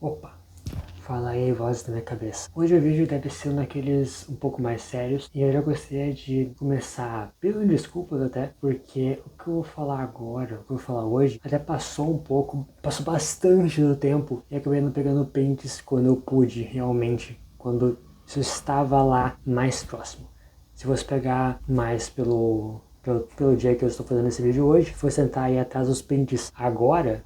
Opa, fala aí, vozes da minha cabeça. Hoje o vídeo deve ser um daqueles um pouco mais sérios e eu já gostaria de começar pedindo desculpas até, porque o que eu vou falar agora, o que eu vou falar hoje, até passou um pouco, passou bastante do tempo e acabei não pegando pentes quando eu pude realmente, quando isso estava lá mais próximo. Se você pegar mais pelo dia que eu estou fazendo esse vídeo hoje, se você tentar ir atrás dos pentes agora,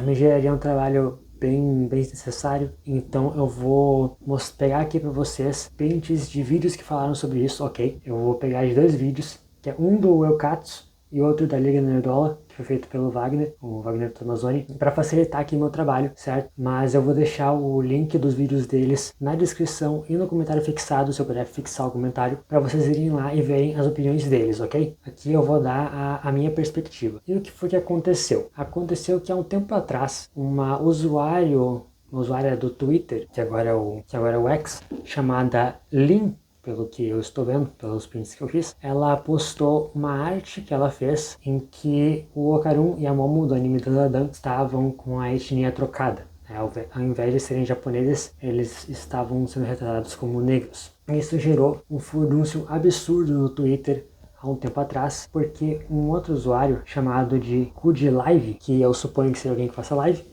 me geraria um trabalho bem necessário. Então eu vou pegar aqui para vocês prints de vídeos que falaram sobre isso, ok? Eu vou pegar de dois vídeos, que é um do Eukatsu e outro da Liga Nerdola, que foi feito pelo Wagner, o Wagner Tomazoni, para facilitar aqui meu trabalho, certo? Mas eu vou deixar o link dos vídeos deles na descrição e no comentário fixado, se eu puder fixar o comentário, para vocês irem lá e verem as opiniões deles, ok? Aqui eu vou dar a minha perspectiva. E o que foi que aconteceu? Aconteceu que há um tempo atrás, uma usuária do Twitter, que agora é o X, chamada Lin, pelo que eu estou vendo, pelos prints que eu fiz, ela postou uma arte que ela fez em que o Okarun e a Momo do anime Dandadan estavam com a etnia trocada. Ao invés de serem japoneses, eles estavam sendo retratados como negros. Isso gerou um furdúncio absurdo no Twitter há um tempo atrás, porque um outro usuário chamado de Kuji Live, que eu suponho que seja alguém que faça live,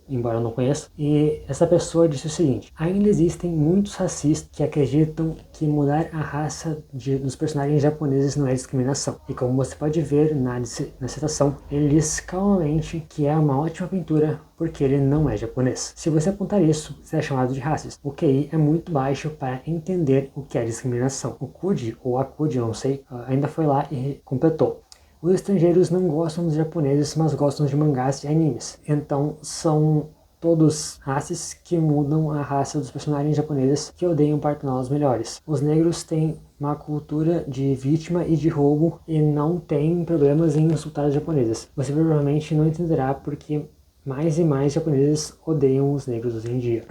embora eu não conheça, e essa pessoa disse o seguinte: ainda existem muitos racistas que acreditam que mudar a raça dos personagens japoneses não é discriminação. E como você pode ver na citação, ele diz calmamente que é uma ótima pintura porque ele não é japonês. Se você apontar isso, você é chamado de racista. O QI é muito baixo para entender o que é discriminação. O Kuji, ou a Kuji, eu não sei, ainda foi lá e completou: os estrangeiros não gostam dos japoneses, mas gostam de mangás e animes. Então são todos raças que mudam a raça dos personagens japoneses que odeiam partenolas melhores. Os negros têm uma cultura de vítima e de roubo e não têm problemas em insultar os japoneses. Você provavelmente não entenderá porque mais e mais japoneses odeiam os negros hoje em dia.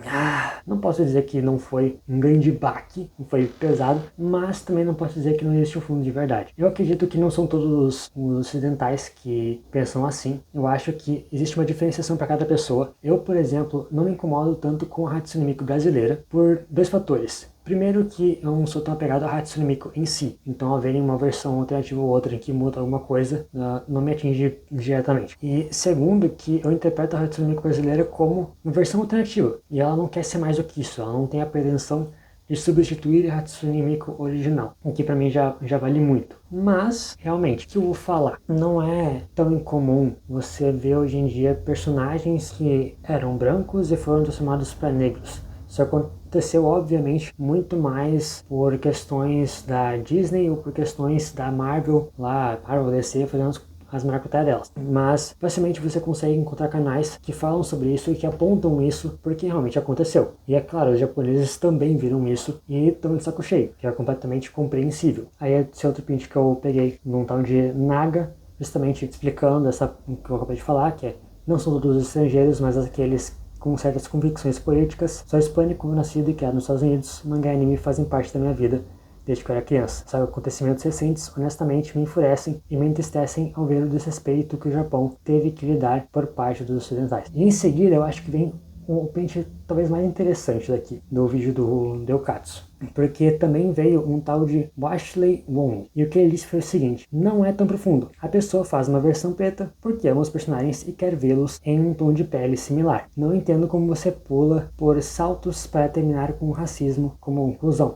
Não posso dizer que não foi um grande baque, não foi pesado, mas também não posso dizer que não existe um fundo de verdade. Eu acredito que não são todos os ocidentais que pensam assim. Eu acho que existe uma diferenciação para cada pessoa. Eu, por exemplo, não me incomodo tanto com a Hatsune Miku brasileira por dois fatores. Primeiro, que eu não sou tão apegado a Hatsune Miku em si, então haverem uma versão alternativa ou outra que muda alguma coisa não me atinge diretamente. E segundo, que eu interpreto a Hatsune Miku brasileira como uma versão alternativa, e ela não quer ser mais do que isso, ela não tem a pretensão de substituir a Hatsune Miku original, o que pra mim já vale muito. Mas, realmente, o que eu vou falar? Não é tão incomum você ver hoje em dia personagens que eram brancos e foram transformados para negros. Isso aconteceu, obviamente, muito mais por questões da Disney ou por questões da Marvel, lá, Marvel DC, fazendo as maracutaias delas. Mas, facilmente você consegue encontrar canais que falam sobre isso e que apontam isso porque realmente aconteceu. E é claro, os japoneses também viram isso e estão de saco cheio, que é completamente compreensível. Aí esse outro print que eu peguei num tal de Naga, justamente explicando o que eu acabei de falar, que não são todos os estrangeiros, mas aqueles com certas convicções políticas. Sou hispânico, nascido e criado nos Estados Unidos. Mangá e anime fazem parte da minha vida desde que eu era criança. Os acontecimentos recentes, honestamente, me enfurecem e me entristecem ao ver o desrespeito que o Japão teve que lidar por parte dos ocidentais. E em seguida, eu acho que vem o print talvez mais interessante daqui, do vídeo do Eukatsu, porque também veio um tal de Washley Wong, e o que ele disse foi o seguinte: não é tão profundo, a pessoa faz uma versão preta porque ama os personagens e quer vê-los em um tom de pele similar. Não entendo como você pula por saltos para terminar com o racismo como conclusão.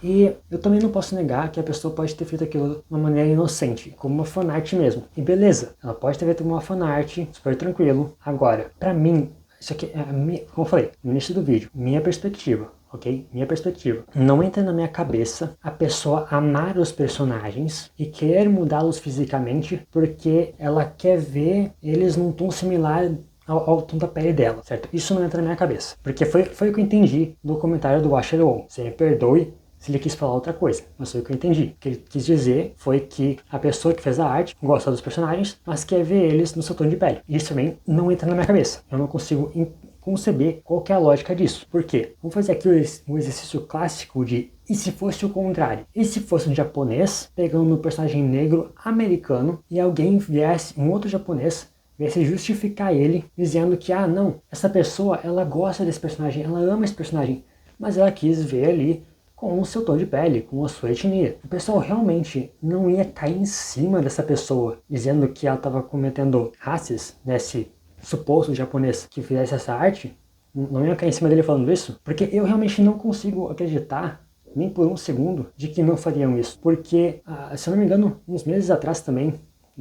E eu também não posso negar que a pessoa pode ter feito aquilo de uma maneira inocente, como uma fanart mesmo. E beleza, ela pode ter feito uma fanart super tranquilo. Agora, pra mim, isso aqui é como eu falei no início do vídeo, minha perspectiva, ok? Minha perspectiva. Não entra na minha cabeça a pessoa amar os personagens e querer mudá-los fisicamente porque ela quer ver eles num tom similar ao tom da pele dela, certo? Isso não entra na minha cabeça, porque foi o que eu entendi do comentário do Washer Wong. Você me perdoe se ele quis falar outra coisa, mas foi o que eu entendi. O que ele quis dizer foi que a pessoa que fez a arte gosta dos personagens, mas quer ver eles no seu tom de pele. Isso também não entra na minha cabeça. Eu não consigo conceber qual que é a lógica disso. Por quê? Vamos fazer aqui um exercício clássico de e se fosse o contrário? E se fosse um japonês pegando um personagem negro americano e alguém viesse, um outro japonês, viesse justificar ele dizendo que, ah não, essa pessoa ela gosta desse personagem, ela ama esse personagem, mas ela quis ver ali com o seu tom de pele, com a sua etnia. O pessoal realmente não ia cair em cima dessa pessoa, dizendo que ela estava cometendo racis, desse suposto japonês que fizesse essa arte, não ia cair em cima dele falando isso, porque eu realmente não consigo acreditar nem por um segundo de que não fariam isso, porque, se eu não me engano, uns meses atrás também,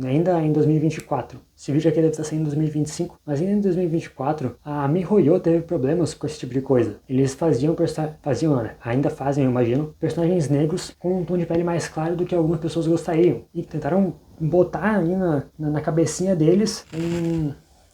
ainda em 2024, esse vídeo aqui deve estar saindo em 2025, mas ainda em 2024, a MiHoYo teve problemas com esse tipo de coisa. Eles ainda fazem, eu imagino, personagens negros com um tom de pele mais claro do que algumas pessoas gostariam, e tentaram botar ali na cabecinha deles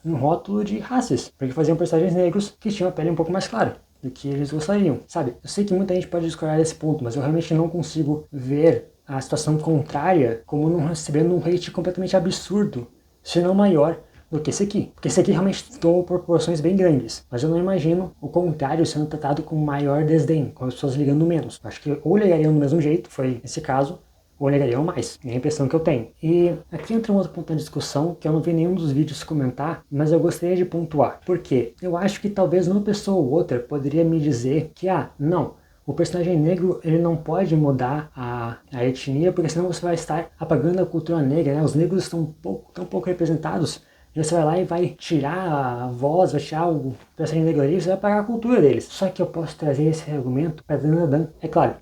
um rótulo de raças, porque faziam personagens negros que tinham a pele um pouco mais clara do que eles gostariam, sabe? Eu sei que muita gente pode discordar desse ponto, mas eu realmente não consigo ver a situação contrária como não recebendo um hate completamente absurdo, se não maior do que esse aqui. Porque esse aqui realmente tomou proporções bem grandes, mas eu não imagino o contrário sendo tratado com maior desdém, com as pessoas ligando menos. Acho que ou ligariam do mesmo jeito, foi esse caso, ou negariam mais, é a impressão que eu tenho. E aqui entra um outro ponto da discussão que eu não vi nenhum dos vídeos comentar, mas eu gostaria de pontuar. Por quê? Eu acho que talvez uma pessoa ou outra poderia me dizer que, não, o personagem negro ele não pode mudar a etnia, porque senão você vai estar apagando a cultura negra, né? Os negros estão tão pouco representados. E você vai lá e vai tirar a voz, vai tirar o personagem negro ali, você vai apagar a cultura deles. Só que eu posso trazer esse argumento para Dandadan. É claro,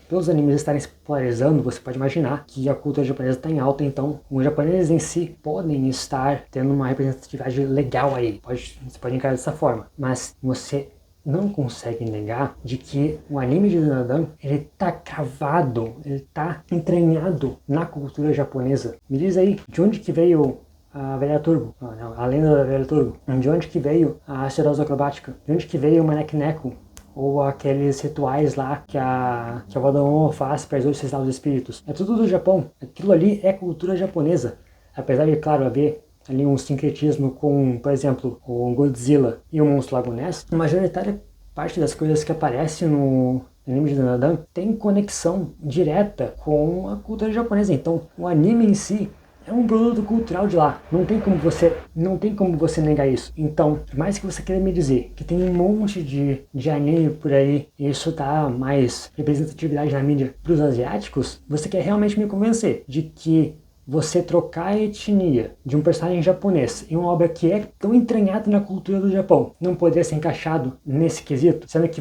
pelos animes estarem se polarizando, você pode imaginar que a cultura japonesa está em alta, então os japoneses em si podem estar tendo uma representatividade legal aí. Você pode encarar dessa forma. Mas você não consegue negar de que o anime de Dandadan, ele tá cravado, ele tá entranhado na cultura japonesa. Me diz aí, de onde que veio a Velha Turbo, a lenda da Velha Turbo? De onde que veio a asterosa acrobática? De onde que veio o Manek Neko? Ou aqueles rituais lá que a Wadaon faz para exorcizar os espíritos? É tudo do Japão. Aquilo ali é cultura japonesa. Apesar de, claro, haver ali um sincretismo com, por exemplo, o Godzilla e o Monstro Lago Ness, a majoritária parte das coisas que aparecem no anime de Dandadan tem conexão direta com a cultura japonesa. Então, o anime em si é um produto cultural de lá. Não tem como você negar isso. Então, por mais que você queira me dizer que tem um monte de anime por aí e isso dá mais representatividade na mídia para os asiáticos, você quer realmente me convencer de que você trocar a etnia de um personagem japonês em uma obra que é tão entranhada na cultura do Japão não poderia ser encaixado nesse quesito? Sendo que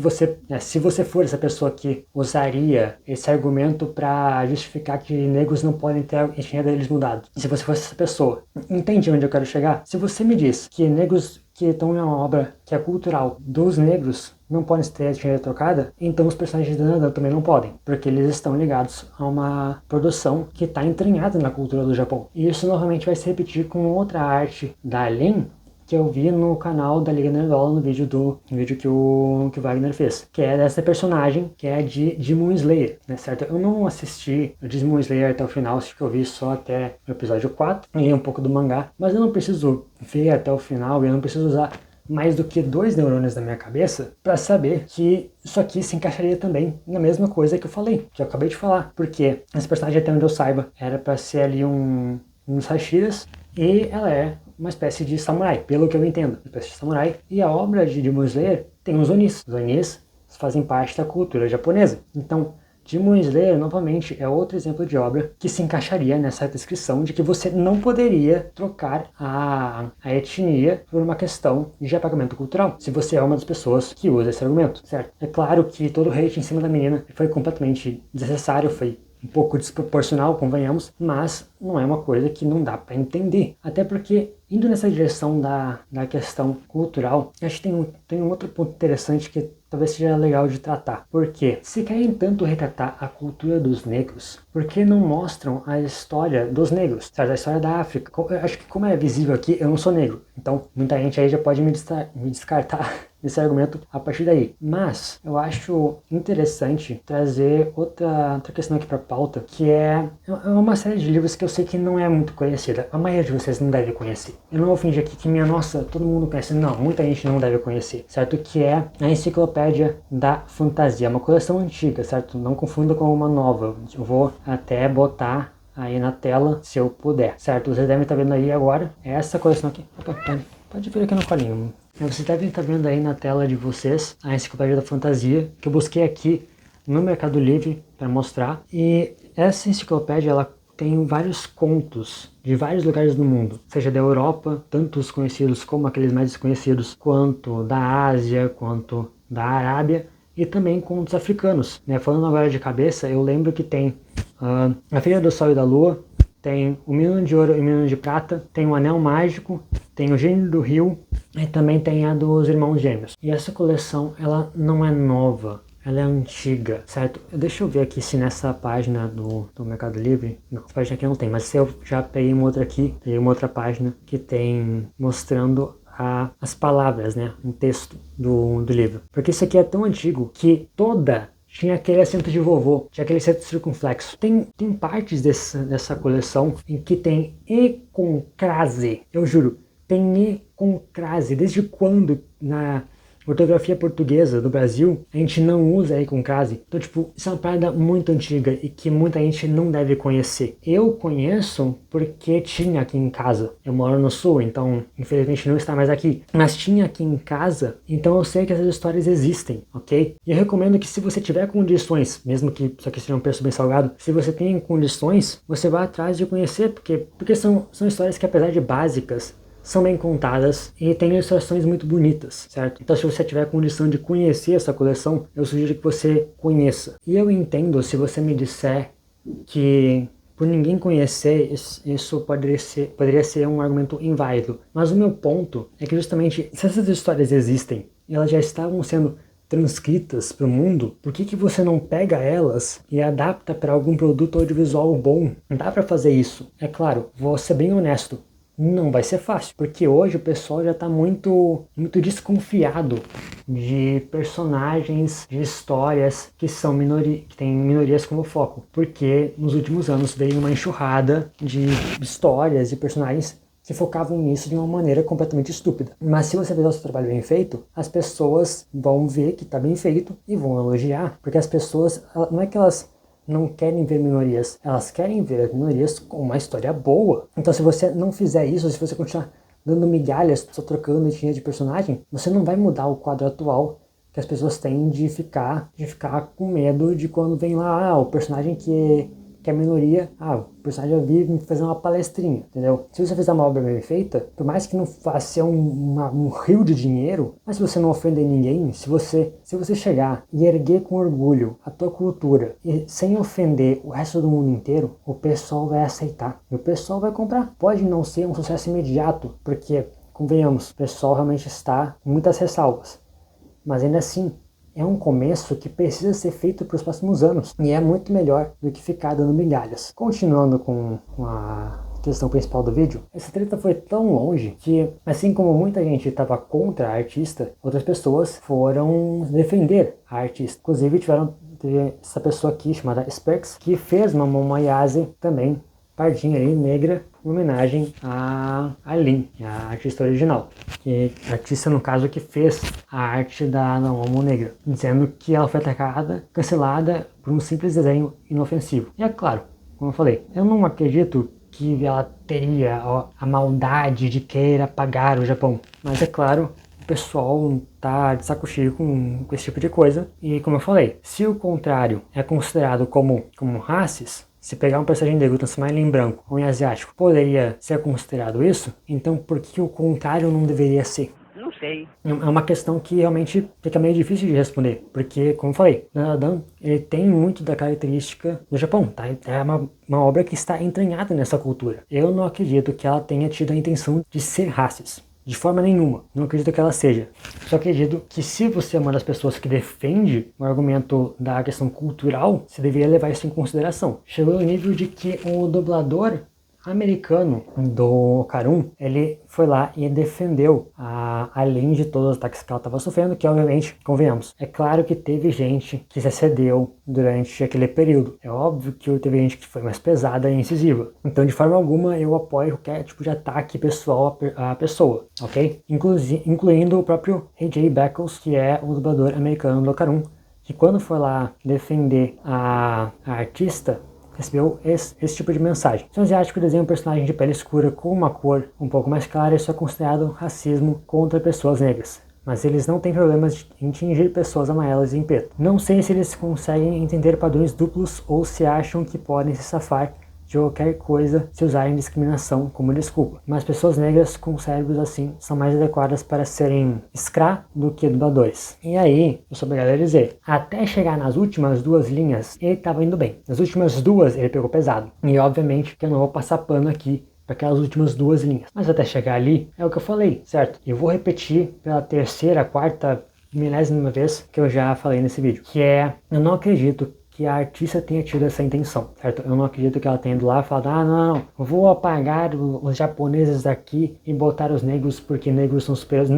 se você for essa pessoa que usaria esse argumento para justificar que negros não podem ter a etnia deles mudada, se você fosse essa pessoa, entende onde eu quero chegar? Se você me diz que negros que estão em uma obra que é cultural dos negros não podem ter a etnia trocada, então os personagens de Dandadan também não podem, porque eles estão ligados a uma produção que está entranhada na cultura do Japão. E isso novamente vai se repetir com outra arte da Lin, que eu vi no canal da Liga Nerdola, no vídeo que o Wagner fez, que é dessa personagem, que é de Demon Slayer, né, certo? Eu não assisti o Demon Slayer até o final, acho que eu vi só até o episódio 4, li um pouco do mangá, mas eu não preciso ver até o final, eu não preciso usar mais do que 2 neurônios na minha cabeça para saber que isso aqui se encaixaria também na mesma coisa que eu falei, que eu acabei de falar, porque esse personagem, até onde eu saiba, era para ser ali um Hashiras, e ela é uma espécie de samurai, pelo que eu entendo, uma espécie de samurai, e a obra de Demon Slayer tem os Onis. Os Onis fazem parte da cultura japonesa. Então, Demon Slayer, novamente, é outro exemplo de obra que se encaixaria nessa descrição de que você não poderia trocar a etnia por uma questão de apagamento cultural, se você é uma das pessoas que usa esse argumento, certo? É claro que todo o hate em cima da menina foi completamente desnecessário, foi um pouco desproporcional, convenhamos, mas não é uma coisa que não dá para entender. Até porque, indo nessa direção da questão cultural, acho que tem um outro ponto interessante que talvez seja legal de tratar. Porque se querem tanto retratar a cultura dos negros, Por que não mostram a história dos negros, certo? A história da África. Eu acho que como é visível aqui, eu não sou negro. Então, muita gente aí já pode me descartar desse argumento a partir daí. Mas, eu acho interessante trazer outra questão aqui pra pauta, que é uma série de livros que eu sei que não é muito conhecida. A maioria de vocês não deve conhecer. Eu não vou fingir aqui que nossa, todo mundo conhece. Não, muita gente não deve conhecer, certo? Que é a Enciclopédia da Fantasia. É uma coleção antiga, certo? Não confunda com uma nova. Eu vou até botar aí na tela, se eu puder, certo? Vocês devem estar vendo aí agora essa coleção aqui. Opa, pode vir aqui no colinho. Vocês devem estar vendo aí na tela de vocês a Enciclopédia da Fantasia, que eu busquei aqui no Mercado Livre para mostrar. E essa enciclopédia, ela tem vários contos de vários lugares do mundo, seja da Europa, tanto os conhecidos como aqueles mais desconhecidos, quanto da Ásia, quanto da Arábia, e também contos africanos, né? Falando agora de cabeça, eu lembro que tem A Filha do Sol e da Lua, tem O Menino de Ouro e o Menino de Prata, tem O Anel Mágico, tem O Gênio do Rio e também tem a dos Irmãos Gêmeos. E essa coleção, ela não é nova, ela é antiga, certo? Deixa eu ver aqui se nessa página do Mercado Livre, não, essa página aqui não tem, mas se eu já peguei uma outra aqui, peguei uma outra página que tem mostrando as palavras, né, um texto do livro. Porque isso aqui é tão antigo que tinha aquele acento de vovô, tinha aquele acento circunflexo. Tem partes dessa coleção em que tem E com crase, eu juro, tem E com crase. Desde quando na ortografia portuguesa do Brasil a gente não usa E com crase? Então, tipo, isso é uma parada muito antiga e que muita gente não deve conhecer. Eu conheço porque tinha aqui em casa. Eu moro no sul, então infelizmente não está mais aqui. Mas tinha aqui em casa, então eu sei que essas histórias existem, ok? E eu recomendo que se você tiver condições, mesmo que isso aqui seja um preço bem salgado, se você tem condições, você vá atrás de conhecer, porque são histórias que, apesar de básicas, são bem contadas e tem ilustrações muito bonitas, certo? Então, se você tiver condição de conhecer essa coleção, eu sugiro que você conheça. E eu entendo se você me disser que por ninguém conhecer, isso poderia ser um argumento inválido. Mas o meu ponto é que justamente, se essas histórias existem e elas já estavam sendo transcritas para o mundo, por que você não pega elas e adapta para algum produto audiovisual bom? Dá para fazer isso. É claro, vou ser bem honesto. Não vai ser fácil, porque hoje o pessoal já está muito desconfiado de personagens, de histórias que têm minorias como foco, porque nos últimos anos veio uma enxurrada de histórias e personagens que focavam nisso de uma maneira completamente estúpida. Mas se você fizer o seu trabalho bem feito, as pessoas vão ver que está bem feito e vão elogiar, porque as pessoas, não é que elas não querem ver minorias, elas querem ver as minorias com uma história boa. Então, se você não fizer isso, se você continuar dando migalhas, só trocando etnia de personagem, você não vai mudar o quadro atual que as pessoas têm de ficar com medo de quando vem lá, o personagem que é minoria, o personagem vive fazer uma palestrinha, entendeu? Se você fizer uma obra bem feita, por mais que não faça um rio de dinheiro, mas se você não ofender ninguém, se você chegar e erguer com orgulho a tua cultura e sem ofender o resto do mundo inteiro, o pessoal vai aceitar e o pessoal vai comprar. Pode não ser um sucesso imediato, porque, convenhamos, o pessoal realmente está com muitas ressalvas, mas ainda assim, é um começo que precisa ser feito para os próximos anos e é muito melhor do que ficar dando migalhas. Continuando com a questão principal do vídeo, essa treta foi tão longe que, assim como muita gente estava contra a artista, outras pessoas foram defender a artista. Inclusive teve essa pessoa aqui chamada Sparks que fez uma Momoyase também, pardinha aí, negra, em homenagem a Lin, a artista original. Que artista, no caso, que fez a arte da Momo negra, dizendo que ela foi atacada, cancelada por um simples desenho inofensivo. E é claro, como eu falei, eu não acredito que ela teria a maldade de querer apagar o Japão. Mas é claro, o pessoal tá de saco cheio com esse tipo de coisa. E como eu falei, se o contrário é considerado como racis, se pegar um personagem negro e transformar ele em branco ou em asiático, poderia ser considerado isso? Então por que o contrário não deveria ser? Não sei. É uma questão que realmente fica meio difícil de responder, porque, como eu falei, Dandadan, ele tem muito da característica do Japão, tá? É uma obra que está entranhada nessa cultura. Eu não acredito que ela tenha tido a intenção de ser racis, De forma nenhuma. Não acredito que ela seja. Só acredito que se você é uma das pessoas que defende o argumento da questão cultural, você deveria levar isso em consideração. Chegou ao nível de que o dublador americano do Karun, ele foi lá e defendeu além de todos os ataques que ela estava sofrendo, que obviamente, convenhamos, é claro que teve gente que se excedeu durante aquele período. É óbvio que teve gente que foi mais pesada e incisiva. Então, de forma alguma, eu apoio qualquer tipo de ataque pessoal à pessoa, ok? Incluindo o próprio AJ Beckles, que é o dublador americano do Karun, que quando foi lá defender a artista, recebeu esse tipo de mensagem. Se um asiático desenha um personagem de pele escura com uma cor um pouco mais clara, isso é considerado racismo contra pessoas negras. Mas eles não têm problemas em tingir pessoas amarelas em preto. Não sei se eles conseguem entender padrões duplos ou se acham que podem se safar de qualquer coisa se usarem discriminação como desculpa. Mas pessoas negras com cérebros assim são mais adequadas para serem scra do que dubladores. E aí, eu sou obrigado a dizer, até chegar nas últimas duas linhas, ele estava indo bem. Nas últimas duas, ele pegou pesado. E obviamente que eu não vou passar pano aqui para aquelas últimas duas linhas. Mas até chegar ali, é o que eu falei, certo? Eu vou repetir pela terceira, quarta, milésima vez que eu já falei nesse vídeo. Que é, eu não acredito que a artista tenha tido essa intenção, certo? Eu não acredito que ela tenha ido lá e falado, não, vou apagar os japoneses daqui e botar os negros porque negros são superiores.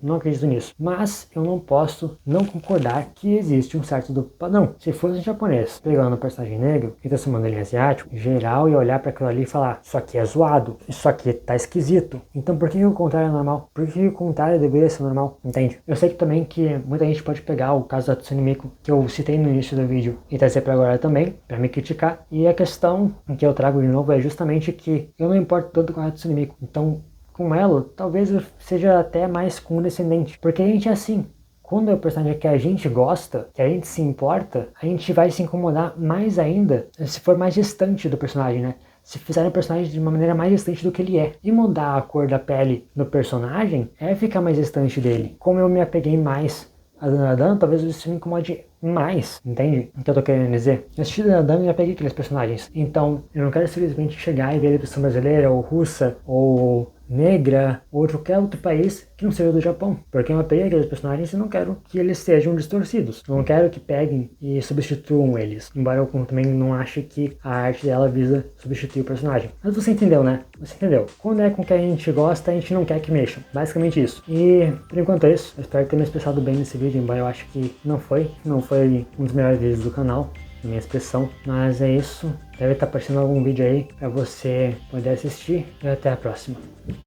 Não acredito nisso. Mas eu não posso não concordar que existe um certo duplo padrão. Se fosse um japonês pegando um personagem negro e transformando ele em asiático, em geral ia olhar para aquilo ali e falar, isso aqui é zoado, isso aqui tá esquisito. Então por que o contrário é normal? Por que o contrário deveria ser normal? Entende? Eu sei que também que muita gente pode pegar o caso da Hatsune Miku, que eu citei no início do vídeo, e trazer para agora também, para me criticar. E a questão que eu trago de novo é justamente que eu não importo tanto com a Hatsune Miku. Então, com ela, talvez eu seja até mais condescendente. Porque a gente é assim. Quando é o personagem que a gente gosta, que a gente se importa, a gente vai se incomodar mais ainda se for mais distante do personagem, né? Se fizerem o personagem de uma maneira mais distante do que ele é. E mudar a cor da pele do personagem é ficar mais distante dele. Como eu me apeguei mais a Dandadan, talvez isso me incomode mais, entende? O que eu tô querendo dizer? Eu assisti Dandadan e já peguei aqueles personagens. Então, eu não quero simplesmente chegar e ver a versão brasileira, ou russa, ou negra, ou de qualquer outro país que não seja do Japão. Porque eu peguei aqueles personagens e não quero que eles sejam distorcidos. Eu não quero que peguem e substituam eles. Embora eu também não ache que a arte dela visa substituir o personagem. Mas você entendeu, né? Você entendeu. Quando é com que a gente gosta, a gente não quer que mexam. Basicamente isso. E, por enquanto é isso. Eu espero ter me expressado bem nesse vídeo, embora eu acho que não foi um dos melhores vídeos do canal, na minha expressão. Mas é isso. Deve estar aparecendo algum vídeo aí para você poder assistir. E até a próxima.